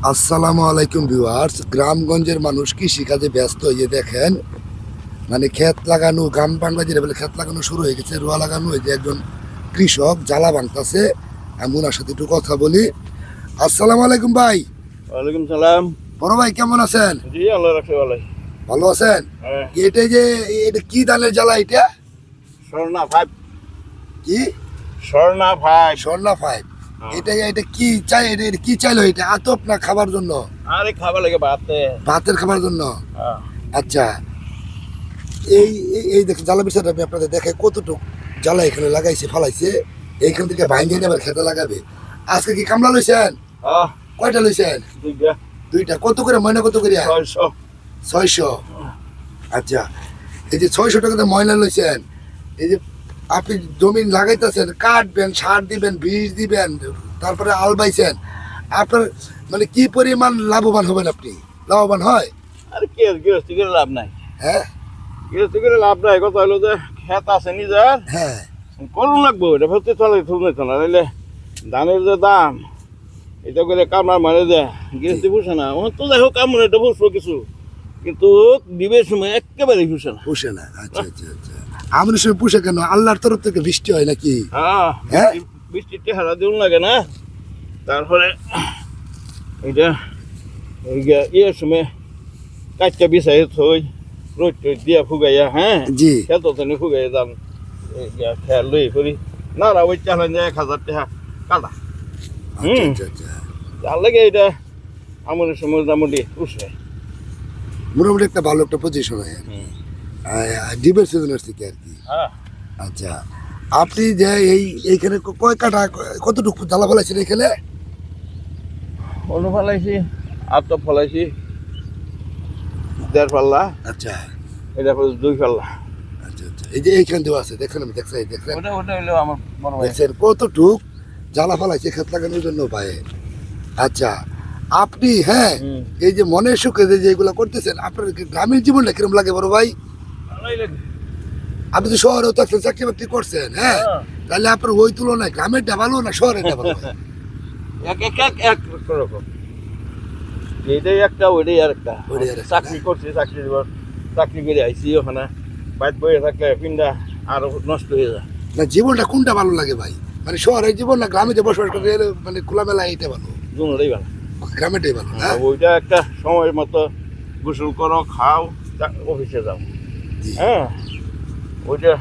আসসালামু আলাইকুম ভিউয়ার্স। গ্রামগঞ্জের মানুষ কৃষিকাজে ব্যস্ত, এই যে দেখেন মানে ক্ষেত লাগানো, গ্রাম বাংলা যেটা বলে ক্ষেত লাগানো শুরু হয়ে গেছে, রোয়া লাগানো। এই যে একজন কৃষক জ্বালা ভাঙতেছে, আমি ওনার সাথে একটু কথা বলি। আসসালামু আলাইকুম ভাই। ওয়ালাইকুম সালাম। বড় ভাই কেমন আছেন? জি, আল্লাহ রাখছে ভালোই। ভালো আছেন? হ্যাঁ। এটা যে এটা কি ধানের জ্বালা? এটা স্বর্ণা ফাইভ। কি? স্বর্ণা ফাইভ। স্বর্ণা ফাইভ। এটা এটা কি চাই? এটা কি চাইলো? এটা আতপ না খাবার জন্য? আরে খাবার লাগে ভাতে। ভাতের খাবার জন্য। হ্যাঁ। আচ্ছা, এই এই দেখুন জ্বালা বিষয়টা আমি আপনাদের দেখে কতটুকু জ্বালা এখানে লাগাইছে ফালাইছে। এইখান থেকে ভাঙে নিয়ে আবার খেতে লাগাবে। আজকে কি কামলা লইছেন? কয়টা লইছেন? দুইটা। কত করে ময়না? কত করে? 600। আচ্ছা, এই যে 600 টাকাতে ময়না লইছেন, এই যে আপনি জমি লাগাইতেছেন, কাটবেন, সার দিবেন, বীজ দিবেন, তারপরে আল বাইছেন, আপনার মানে কি পরিমাণ লাভবান হবেন? আপনি লাভবান হয়? আরে কি আর গৃহস্থী করে লাভ নাই। হ্যাঁ গৃহস্থী করে লাভ নাই। কথা হলো যে খেত আছে নিজের, হ্যাঁ করুন লাগবো। এটা ভাবতে চলে শুনতে না, নাইলে ধানের যে দাম, এটা করে কামড়ার মারে দেয়, গৃহস্থী পুষে না। ওর তো দেখো কামড় এটা বুঝবো কিছু, কিন্তু দিবের সময় একেবারে পুষে না। পুষে না। আচ্ছা আচ্ছা আচ্ছা, আমাদের সময় পুষে কেন? আল্লাহর তরফ থেকে বৃষ্টি হয় নাকি? হ্যাঁ, বৃষ্টির চেহারা দিন লাগে না। তারপরে এটা ইয়ের সময় কাজটা বিছাই থই, রোদ টোদ দিয়া ফুগাইয়া, হ্যাঁ জি। খেত তো ফুগাইয়া যান, খেয়াল লই করি না। ওই চালান যায় 1000 টাকা কাটা। আচ্ছা আচ্ছা, তার লাগে এটা আমাদের সময় মোটামুটি উঠছে। মোটামুটি একটা ভালো একটা পজিশন হয় ডিবের সিজনের থেকে আর কি। হ্যাঁ। আচ্ছা, আপনি যে এইখানে কয় কাঠা কতটুকু জ্বালা ফেলাইছেন এখানে? অনু ফেলাইছি, আত্ম ফেলাইছি 1.5 পাল্লা। আচ্ছা এটা 2 পাল্লা। আচ্ছা আচ্ছা, এই যে এইখান দিয়ে আছে, দেখছেন? আমি দেখছেন ওটা হইলো আমার মনে হয়। দেখছেন কতটুক জ্বালা ফেলাইছে ক্ষেত লাগানোর জন্য ভাই। আচ্ছা, আপনি হ্যাঁ এই যে মনের সুখে যে যেগুলো করতেছেন, আপনার গ্রামীণ জীবনটা কিরম লাগে বড় ভাই? আপনি তো শহরেও তো চাকরি বাকরি করছেন, হ্যাঁ, তাহলে আপনার ওই তুলনায় গ্রামেরটা ভালো না শহরেরটা ভালো? এক রকম, এইটাই একটা, ওইটাই আর একটা। চাকরি করছি, চাকরি করে আইসি, ওখানে বাইরে বয়ে থাকলে পিন্ডা আরো নষ্ট হয়ে যায়। না, জীবনটা কোনটা ভালো লাগে ভাই? মানে শহরের জীবন না গ্রামে বসবাস করে মানে খোলামেলা এইটা ভালো? দুটোটাই ভালো। গ্রামেটাই ভালো না? ওইটা একটা সময় মতো গোসল করো, খাও, অফিসে যাও। হ্যাঁ, ওইটা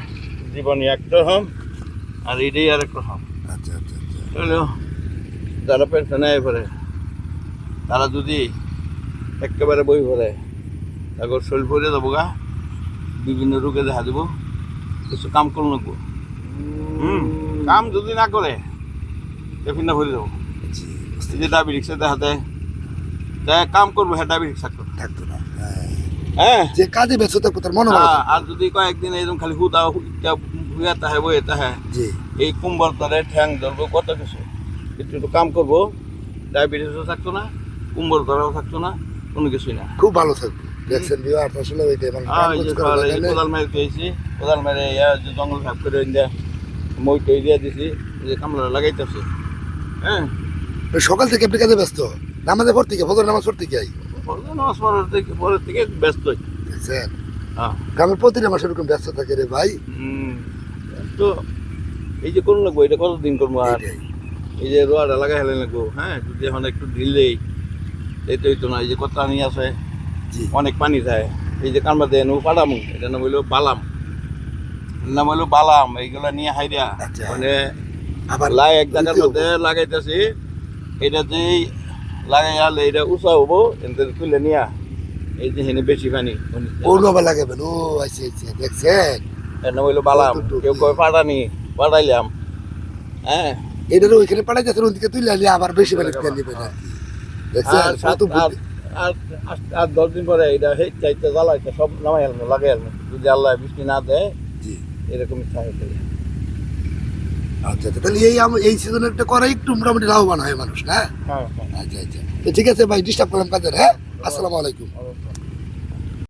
জীবনে একরকম, আর এইটাই আর একরকম। আচ্ছা আচ্ছা আচ্ছা, হলো যারা পেনশনে আয় পড়ে, তারা যদি একেবারে বই পড়ে, তারপর শরীর পড়ে যাবো গা, বিভিন্ন রোগে দেখা দেবো, কিছু কাম করে নেবো। কাম যদি না করে তখন না ভরে যাবো। যে ডায়াবেটিক্সে দেখা দেয়, কাম করবো, হ্যাঁ ডায়াবেটিক্স থাকতো না। হ্যাঁ, যে কাজে ব্যস্ত থাকবো তার মনে আর যদি কয়েকদিন এরকম খালি হুদা হুয়া তাহে বয়ে তাহে, জি, এই কুম্বল তলে ঠ্যাং ধরবো, কত কিছু একটু একটু কাম করবো, ডায়াবেটিসও থাকতো না, কুম্বল তলাও থাকতো না, কোনো কিছুই না, খুব ভালো থাকবো। দেখছেন বিহার আসলে ওই কোদাল মেরে পেয়েছি, কোদাল মেরে যে জঙ্গল ভাগ করে মই টই দিয়ে দিছি, যে কামলা লাগাইতেছে। হ্যাঁ, সকাল থেকে আপনি কাজে ব্যস্ত, নামাজের পর থেকে, ফজর নামাজ পড়তে যাই, নামাজ পরের থেকে ব্যস্ত। দেখছেন হ্যাঁ, গ্রামের প্রতিটা মাসে এরকম ব্যস্ত থাকে রে ভাই। তো এই যে করুন লাগবো, এটা কতদিন করবো? আর এই যে রোয়াটা লাগাই হেলে লাগবো। হ্যাঁ, যদি এখন একটু ঢিললেই এই তো হইতো না। এই যে কত পানি আছে, অনেক পানি যায়, এই যে কামড়া দেয় পাড়ামু, এটা নাম হইলো বালাম, নাম হইলো বালাম। এইগুলা নিয়ে হাইরা মানে আবার লাই এক জায়গার মধ্যে লাগাইতেছি, এটা যে লাগাই আলে এটা উঁচা হবো, এতে তুলে নিয়া এই যে হেনে বেশি পানি আবার লাগাবেন। ও আচ্ছা আচ্ছা, দেখছেন এর নাম হইলো বালাম। কেউ কয় পাড়ানি, পাড়াইলাম। হ্যাঁ, এটারও ওইখানে পাঠাই যাচ্ছেন, ওদিকে তুলে আনলে আবার বেশি পানি নেবেন আর কি। দেখছেন আর 10 দিন পরে এটা হেট চাইতে জ্বালাইতে সব নামাই আলমো, লাগাই আলমো, যদি আল্লাহ বৃষ্টি না দেয়। এরকম ইচ্ছা হয়েছে। আচ্ছা আচ্ছা, তাহলে এই সিজনটা করা একটু মোটামুটি লাভবান হয় মানুষ না? হ্যাঁ। আচ্ছা আচ্ছা, ঠিক আছে ভাই, ডিস্টার্ব করলাম কাজের। হ্যাঁ, আসসালামু আলাইকুম।